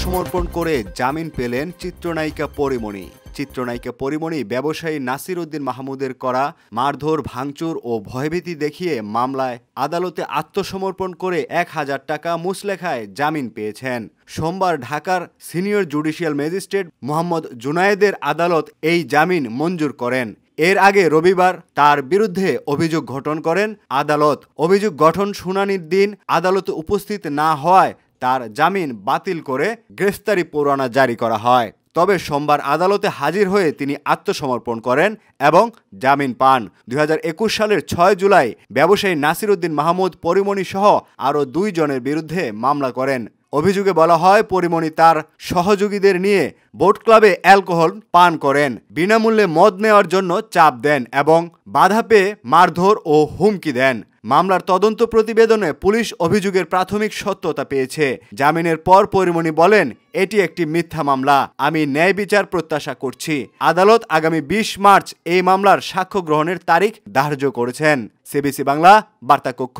আত্মসমর্পণ করে জামিন পেলেন চিত্রনায়িকা পরীমণি। চিত্রনায়িকা পরীমণি ব্যবসায়ী নাসির উদ্দিন মাহমুদের করা মারধর, ভাঙচুর ও ভয়ভীতি দেখিয়ে মামলায় আদালতে আত্মসমর্পণ করে ১,০০০ টাকা মুচলেখায় জামিন পেয়েছেন। সোমবার ঢাকার সিনিয়র জুডিশিয়াল ম্যাজিস্ট্রেট মোহাম্মদ জুনায়েদের আদালত এই জামিন মঞ্জুর করেন। এর আগে রবিবার তার বিরুদ্ধে অভিযোগ গঠন করেন আদালত। অভিযোগ গঠন শুনানির দিন আদালতে উপস্থিত না হওয়ায় তার জামিন বাতিল করে গ্রেফতারি পরোয়ানা জারি করা হয়। তবে সোমবার আদালতে হাজির হয়ে তিনি আত্মসমর্পণ করেন এবং জামিন পান। ২০২১ সালের ৬ জুলাই ব্যবসায়ী নাসির উদ্দিন মাহমুদ পরীমণি সহ আরও ২ জনের বিরুদ্ধে মামলা করেন। অভিযোগে বলা হয়, পরীমণি তার সহযোগীদের নিয়ে বোট ক্লাবে অ্যালকোহল পান করেন, বিনামূল্যে মদ নেওয়ার জন্য চাপ দেন এবং বাধা পেয়ে মারধর ও হুমকি দেন। মামলার তদন্ত প্রতিবেদনে পুলিশ অভিযোগের প্রাথমিক সত্যতা পেয়েছে। জামিনের পর পরীমণি বলেন, এটি একটি মিথ্যা মামলা, আমি ন্যায় বিচার প্রত্যাশা করছি। আদালত আগামী ২০ মার্চ এই মামলার সাক্ষ্য গ্রহণের তারিখ ধার্য করেছেন। সিবিসি বাংলা বার্তা কক্ষ।